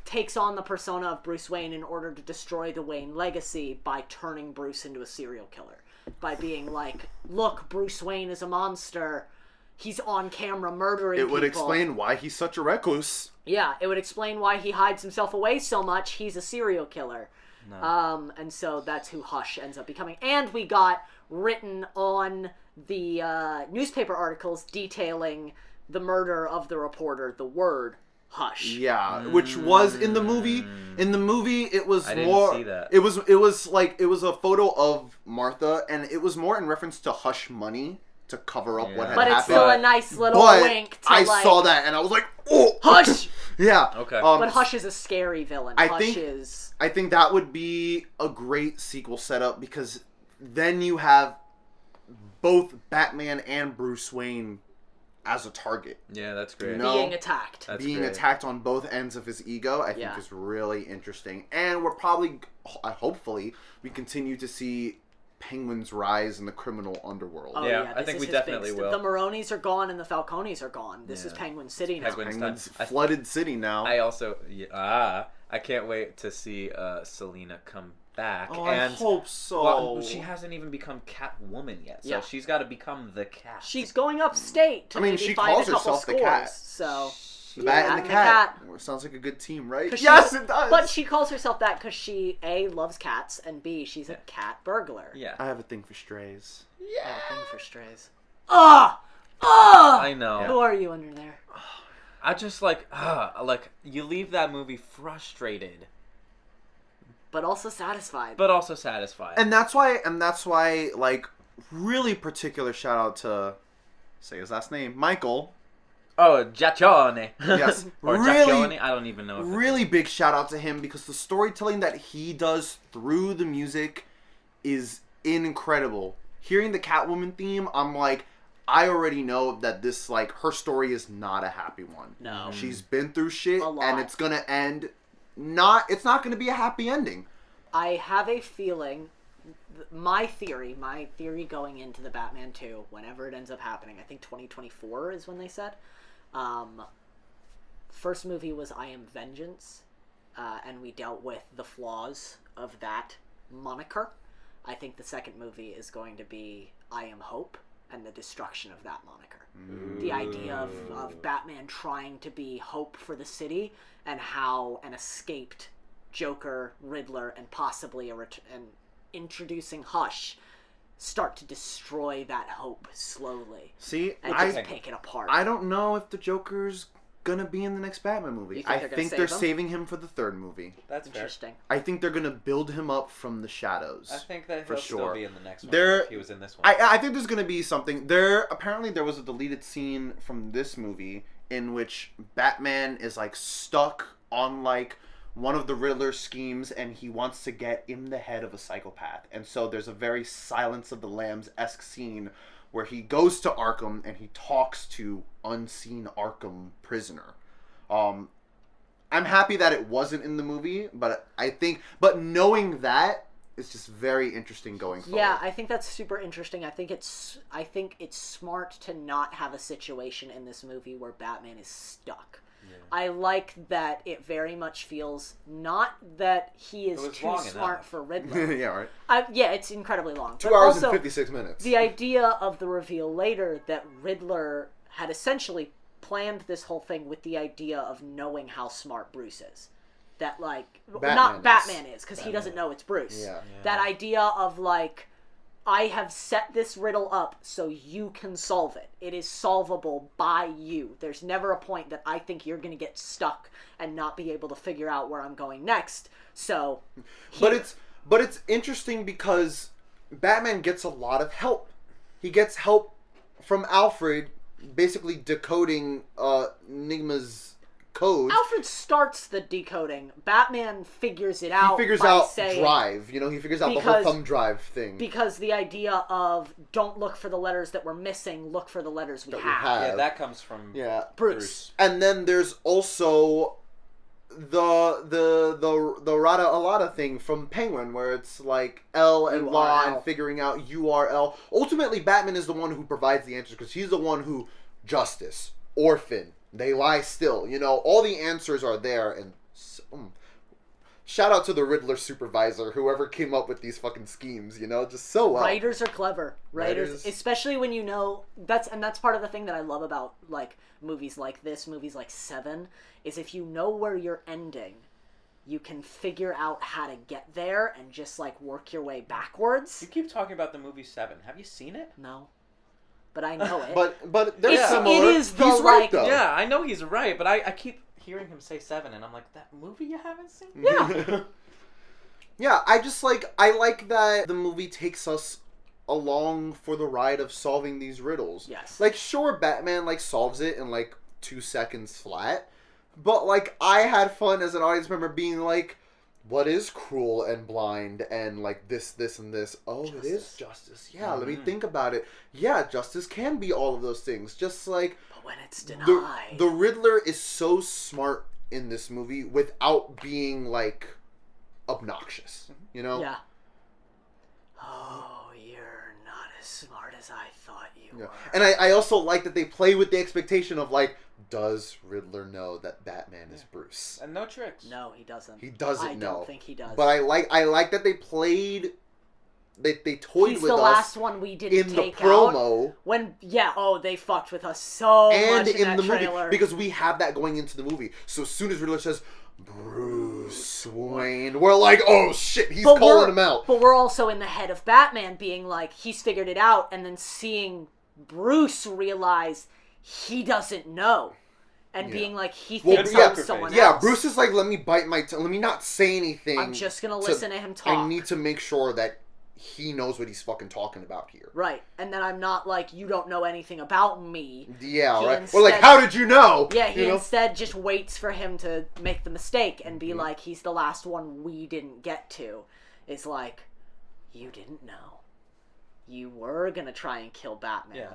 takes on the persona of Bruce Wayne in order to destroy the Wayne legacy by turning Bruce into a serial killer. By being like, look, Bruce Wayne is a monster. He's on camera murdering people. It would explain why he's such a recluse. Yeah, it would explain why he hides himself away so much. He's a serial killer. No. And so that's who Hush ends up becoming. And we got written on the newspaper articles detailing the murder of the reporter, the word Hush. Yeah, which was in the movie. In the movie, it was I didn't more. See that. It was a photo of Martha, and it was more in reference to Hush Money to cover up what had but happened. It's still a nice little but wink to I saw that, and I was like, oh, Hush! Yeah. Okay. But Hush is a scary villain. I think that would be a great sequel setup because then you have both Batman and Bruce Wayne as a target. Yeah, that's great. No. Being attacked. That's Being great. attacked on both ends of his ego, I think is really interesting. And we're probably, hopefully, we continue to see Penguin's rise in the criminal underworld. Oh, Yeah, I think we definitely will. The Maronis are gone and the Falcones are gone. This is Penguin City now. Penguin's Flooded city now. I also, I can't wait to see Selena come back. Oh, and I hope so. Well, she hasn't even become Catwoman yet, so Yeah. she's got to become the cat. She's going upstate to maybe she find calls a couple herself the scores. cat. So The Bat and the Cat. Sounds like a good team, right? Yes, it does. But she calls herself that because she A, loves cats, and B, she's a cat burglar. Yeah. I have a thing for strays. Yeah. Thing for strays. Ugh! Ugh! I know. Who are you under there? I just like you leave that movie frustrated, But also satisfied. but also satisfied. And that's why, like, really particular shout out to, say his last name, Michael. Oh, Giacchione. Yes, Or really, Giacchione? I don't even know. If really big shout out to him because the storytelling that he does through the music is incredible. Hearing the Catwoman theme, I'm like, I already know that this, like, her story is not a happy one. No. She's been through shit, A lot. and it's gonna end it's not gonna be a happy ending. I have a feeling, my theory going into the Batman 2, whenever it ends up happening, I think 2024 is when they said. First movie was I Am Vengeance, and we dealt with the flaws of that moniker. I think the second movie is going to be I Am Hope and the destruction of that moniker. The idea of Batman trying to be hope for the city and how an escaped Joker, Riddler, and possibly and introducing Hush start to destroy that hope slowly. See, And just pick it apart. I don't know if the Joker's gonna be in the next Batman movie. You think I they're think gonna they're save him? saving him for the third movie. That's fair. Interesting. I think they're gonna build him up from the shadows. I think that for he'll sure. still be in the next one There- if he was in this one. I think there's gonna be something there. Apparently, there was a deleted scene from this movie in which Batman is like stuck on like one of the Riddler's schemes, and he wants to get in the head of a psychopath. And so there's a very Silence of the Lambs-esque scene where he goes to Arkham and he talks to unseen Arkham prisoner. I'm happy that it wasn't in the movie, but knowing that, it's just very interesting going forward. Yeah, I think that's super interesting. I think it's smart to not have a situation in this movie where Batman is stuck. Yeah. I like that it very much feels not that he is too smart for Riddler. Yeah, right. Yeah, it's incredibly long. 2 hours and 56 minutes. The idea of the reveal later that Riddler had essentially planned this whole thing with the idea of knowing how smart Bruce is. That, like, Batman is, because he doesn't know it's Bruce. Yeah. That idea of, like, I have set this riddle up so you can solve it. It is solvable by you. There's never a point that I think you're going to get stuck and not be able to figure out where I'm going next. So, But it's interesting because Batman gets a lot of help. He gets help from Alfred, basically decoding Enigma's code. Alfred starts the decoding. Batman figures it out. He figures by out saying, drive. He figures out the whole thumb drive thing. Because the idea of don't look for the letters that we're missing, look for the letters we have. Yeah, that comes from Bruce. And then there's also the Rada Alada thing from Penguin, where it's like L and La and figuring out URL. Ultimately, Batman is the one who provides the answers because he's the one who justice, orphan, they lie still. You know, all the answers are there. And shout out to the Riddler supervisor, whoever came up with these fucking schemes. You know, just so well. Writers are clever. Writers, especially when you know that's part of the thing that I love about like movies like this, movies like Seven, is if you know where you're ending, you can figure out how to get there and just like work your way backwards. You keep talking about the movie Seven. Have you seen it? No. But I know it. but they're similar. It is the he's right, though. Yeah, I know he's right, but I keep hearing him say Seven, and I'm like, that movie you haven't seen? Yeah. Yeah, I like that the movie takes us along for the ride of solving these riddles. Yes. Like, sure, Batman, like, solves it in, like, 2 seconds flat, but, like, I had fun as an audience member being like, what is cruel and blind and like this, and this? Oh, Justice. It is justice. Yeah, let me think about it. Yeah, justice can be all of those things. Just like... But when it's denied... The Riddler is so smart in this movie without being, like, obnoxious. You know? Yeah. Oh, you're not as smart as I thought you were. And I also like that they play with the expectation of, like, does Riddler know that Batman is Bruce? And no tricks. No, he doesn't. He doesn't know. I don't think he does. But I like that they played... They toyed He's with us. the last one we didn't in take the promo. Out. When they fucked with us so and much in that the trailer. movie, because we have that going into the movie. So as soon as Riddler says Bruce Wayne, we're like, oh shit, he's calling him out. But we're also in the head of Batman being like, he's figured it out, and then seeing Bruce realize he doesn't know. And being like, he thinks I'm someone else. Yeah, Bruce is like, let me bite my tongue. Let me not say anything. I'm just going to listen to him talk. I need to make sure that he knows what he's fucking talking about here. Right. And then I'm not like, you don't know anything about me. Yeah, right. Or like, how did you know? Yeah, he instead just waits for him to make the mistake and be like, he's the last one we didn't get to. It's like, you didn't know. You were going to try and kill Batman. Yeah.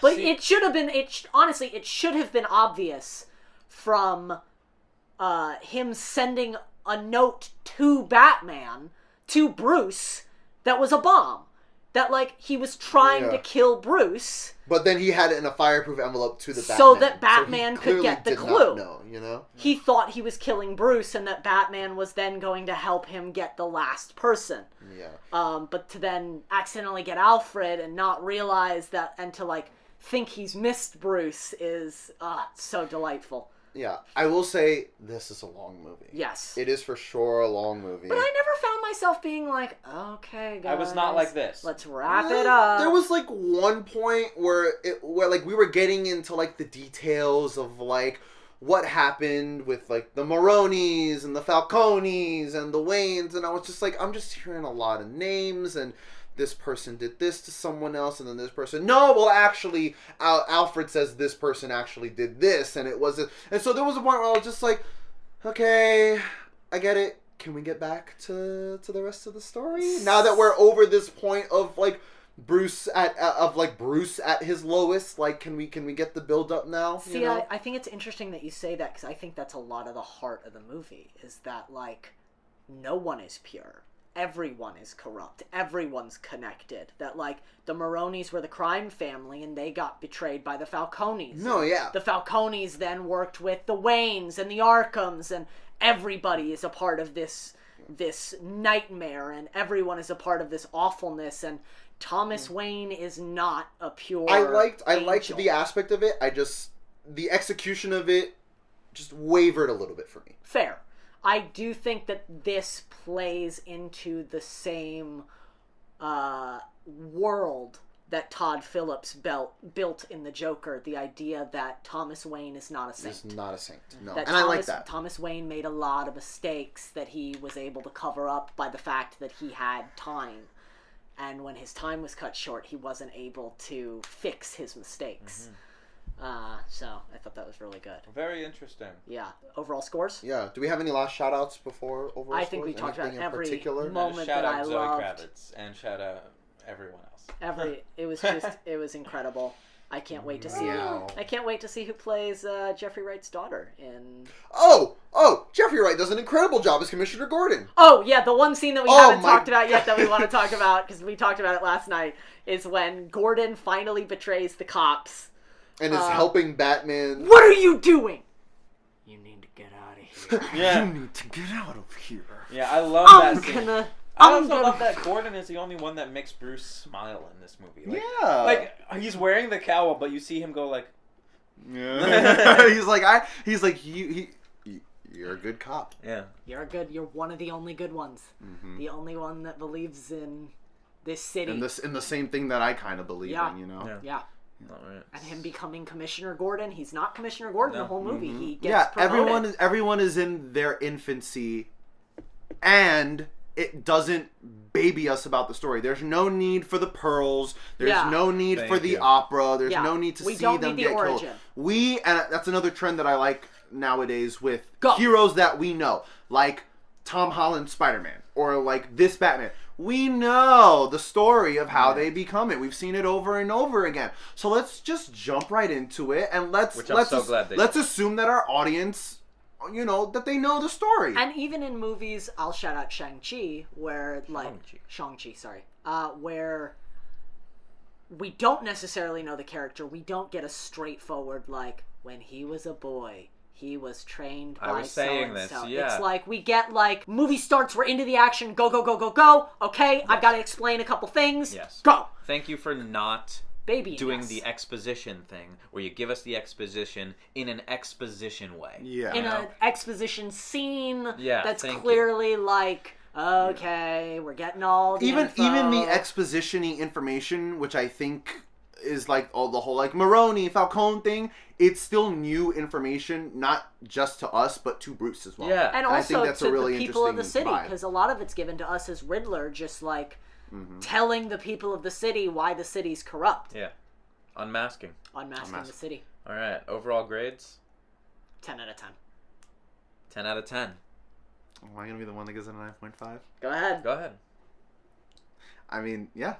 But it should have been, honestly, it should have been obvious from him sending a note to Batman, to Bruce, that was a bomb. That, like, he was trying to kill Bruce. But then he had it in a fireproof envelope to the Batman. So that Batman could get the clue. Not know, you know? He thought he was killing Bruce and that Batman was then going to help him get the last person. Yeah. But to then accidentally get Alfred and not realize that, and to, like, think he's missed Bruce is so delightful. Yeah, I will say this is a long movie. Yes. It is for sure a long movie. But I never found myself being like, okay, guys. I was not like this. Let's wrap it up. There was like one point where like we were getting into like the details of like what happened with like the Maronis and the Falcones and the Waynes, and I was just like, I'm just hearing a lot of names, and this person did this to someone else, and then this person... No, well, actually, Alfred says this person actually did this, and it wasn't... And so there was a point where I was just like, okay, I get it. Can we get back to the rest of the story? Now that we're over this point of, like, Bruce at his lowest, like, can we get the build up now? See, I think it's interesting that you say that, because I think that's a lot of the heart of the movie, is that, like, no one is pure. Everyone is corrupt. Everyone's connected. That, like, the Maronis were the crime family and they got betrayed by the Falcones. No, yeah. The Falcones then worked with the Waynes and the Arkhams, and everybody is a part of this nightmare, and everyone is a part of this awfulness, and Thomas Wayne is not a pure I liked angel. the aspect of it. The execution of it just wavered a little bit for me. Fair. I do think that this plays into the same world that Todd Phillips built in the Joker. The idea that Thomas Wayne is not a saint. He's not a saint. No, and I like that. Thomas Wayne made a lot of mistakes that he was able to cover up by the fact that he had time. And when his time was cut short, he wasn't able to fix his mistakes. Mm-hmm. So I thought that was really good. Very interesting. Yeah. Overall scores? Yeah. Do we have any last shout outs before overall I think scores? we talked about Anything every particular? moment shout that out I Zoe loved. Kravitz and shout out everyone else. It was incredible. I can't wait to see. Wow. I can't wait to see who plays Jeffrey Wright's daughter in. Oh! Jeffrey Wright does an incredible job as Commissioner Gordon. Oh yeah, the one scene that we haven't my talked about yet that we want to talk about because we talked about it last night is when Gordon finally betrays the cops. And is helping Batman. What are you doing? You need to get out of here. Yeah. You need to get out of here. Yeah, I love that scene. I I'm also gonna... love that Gordon is the only one that makes Bruce smile in this movie. Like, yeah. Like, he's wearing the cowl, but you see him go like... Yeah. He's like, you're a good cop. Yeah. You're one of the only good ones. Mm-hmm. The only one that believes in this city. In the same thing that I kind of believe in, you know? Yeah. Right. And him becoming Commissioner Gordon, he's not Commissioner Gordon the whole movie. Mm-hmm. He gets promoted. Everyone is in their infancy, and it doesn't baby us about the story. There's no need for the pearls. There's no need for the opera. There's no need to see them get killed. And that's another trend that I like nowadays with heroes that we know, like Tom Holland's Spider-Man or like this Batman. We know the story of how they become it. We've seen it over and over again. So let's just jump right into it and let's assume that our audience, you know, that they know the story. And even in movies, I'll shout out Shang-Chi, where like Shang-Chi, where we don't necessarily know the character. We don't get a straightforward like when he was a boy, he was trained by so-and-so. I was saying this, yeah. It's like we get like movie starts, we're into the action, go, go, go, go, go. Okay, yes. I've got to explain a couple things. Yes. Go. Thank you for not doing the exposition thing where you give us the exposition in an exposition way. Yeah. In an exposition scene that's clearly like, okay, we're getting all the info. Even the exposition-y information, which I think is like all the whole like Maroni, Falcone thing, it's still new information, not just to us, but to Bruce as well. Yeah. And also I think that's to a really the people of the interesting city, vibe. because a lot of it's given to us as Riddler, just like telling the people of the city why the city's corrupt. Yeah. Unmasking the city. All right. Overall grades? 10 out of 10. 10 out of 10. Am I going to be the one that gives it a 9.5? Go ahead. Go ahead. I mean, yeah.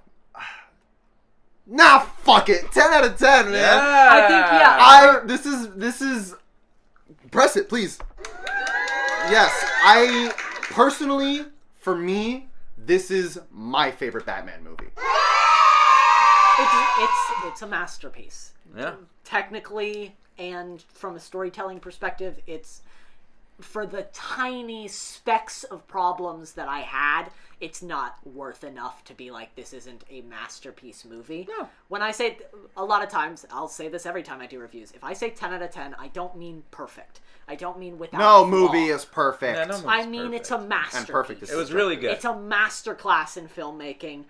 Nah, fuck it. 10 out of 10, man. Yeah. I think, This is... Press it, please. Yes, I... Personally, for me, this is my favorite Batman movie. It's a masterpiece. Yeah. Technically, and from a storytelling perspective, it's... For the tiny specks of problems that I had, it's not worth enough to be like, this isn't a masterpiece movie. No. When I say, a lot of times, I'll say this every time I do reviews, if I say 10 out of 10, I don't mean perfect. I don't mean without No flaw. movie is perfect. Yeah, no movie's I mean perfect. it's a masterpiece. And perfect is It was really good. It's a masterclass in filmmaking.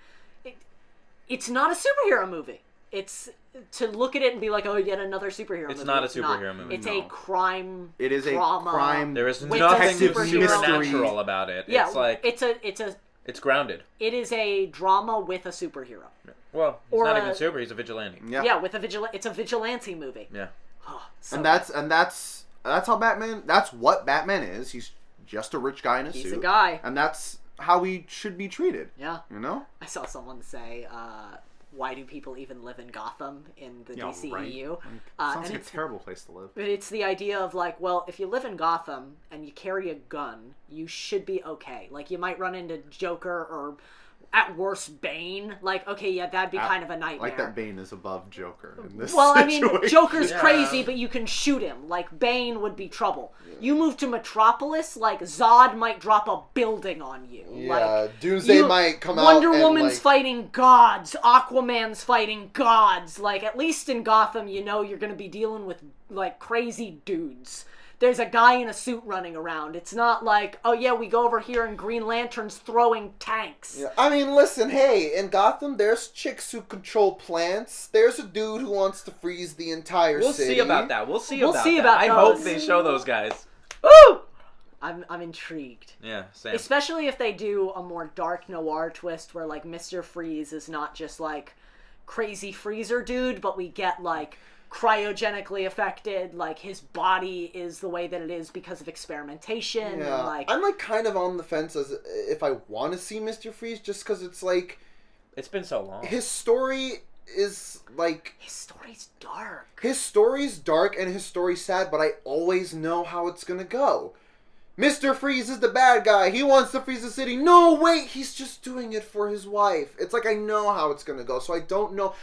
It's not a superhero movie. It's to look at it and be like, oh, yet another superhero movie. It's not a superhero movie. It's a crime. It is drama a crime. There is with nothing a superhero. supernatural about it. Yeah, it's like it's grounded. It is a drama with a superhero. Well, he's not even super. He's a vigilante. Yeah, with it's a vigilante movie. Yeah. Oh, and that's how Batman. That's what Batman is. He's just a rich guy in a suit. He's a guy, and that's how he should be treated. Yeah. You know. I saw someone say, why do people even live in Gotham in the DCEU? Right. Sounds like a terrible place to live. It's the idea of like, well, if you live in Gotham and you carry a gun, you should be okay. Like, you might run into Joker or, at worst, Bane. Like, okay, yeah, that'd be kind of a nightmare. Like that Bane is above Joker in this Well, situation. I mean, Joker's crazy, but you can shoot him. Like, Bane would be trouble. Yeah. You move to Metropolis, like, Zod might drop a building on you. Yeah, like, Doomsday might come out Wonder and, Woman's like... fighting gods. Aquaman's fighting gods. Like, at least in Gotham, you know you're going to be dealing with, like, crazy dudes. There's a guy in a suit running around. It's not like, oh yeah, we go over here and Green Lantern's throwing tanks. Yeah. I mean, listen, hey, in Gotham, there's chicks who control plants. There's a dude who wants to freeze the entire city. We'll see about that. We'll see about that. I hope they show those guys. Woo! I'm intrigued. Yeah, same. Especially if they do a more dark noir twist where, like, Mr. Freeze is not just, like, crazy freezer dude, but we get, like, cryogenically affected, like his body is the way that it is because of experimentation. Yeah, and, like, I'm like kind of on the fence as if I want to see Mr. Freeze, just because it's like, it's been so long. His story is like, his story's dark. His story's dark and his story's sad, but I always know how it's gonna go. Mr. Freeze is the bad guy. He wants to freeze the city. No, wait, he's just doing it for his wife. It's like I know how it's gonna go, so I don't know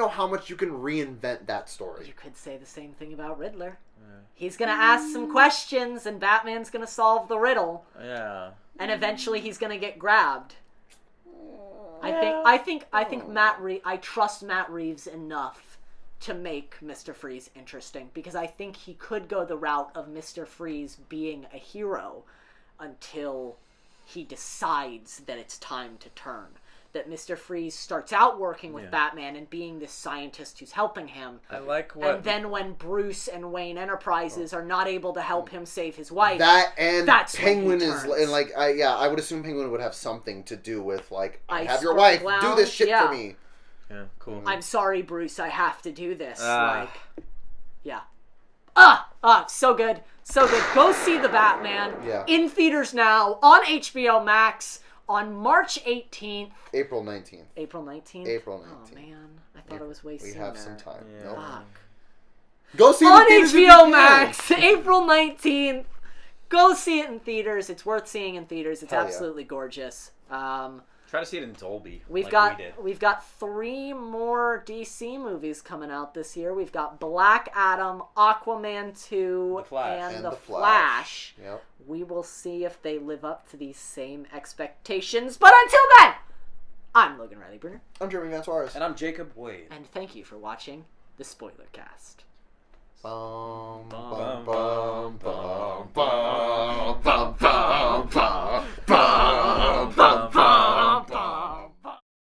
how much you can reinvent that story. You could say the same thing about Riddler. Yeah. He's gonna ask some questions, and Batman's gonna solve the riddle. Yeah. And eventually, he's gonna get grabbed. I think I trust Matt Reeves enough to make Mr. Freeze interesting, because I think he could go the route of Mr. Freeze being a hero until he decides that it's time to turn. That Mr. Freeze starts out working with Batman and being this scientist who's helping him. I like what... And then when Bruce and Wayne Enterprises are not able to help him save his wife, that's Penguin is, and like, I would assume Penguin would have something to do with, like, have your wife do this shit for me. Yeah, cool. I'm sorry, Bruce, I have to do this. So good. So good. Go see The Batman. Yeah. In theaters now, on HBO Max, on March 18th. April 19th. April 19th? April 19th. Oh, man. I thought it was way sooner. We have some time. Yeah. Nope. Fuck. Go see it On in theaters if you HBO can. Max, April 19th. Go see it in theaters. It's worth seeing in theaters. It's Hell yeah. absolutely gorgeous. Try to see it in Dolby. We've like we did. got 3 more DC movies coming out this year. We've got Black Adam, Aquaman 2, The Flash. and And The The Flash. Yep. We will see if they live up to these same expectations. But until then, I'm Logan Riley Bruner, I'm Jeremy Van Suarez. And I'm Jacob Wade. and thank you for watching the Spoilercast. Bum, Bum, bum, bum, bum, bum, bum, bum, bum, bum, bum, bum, bum, bum.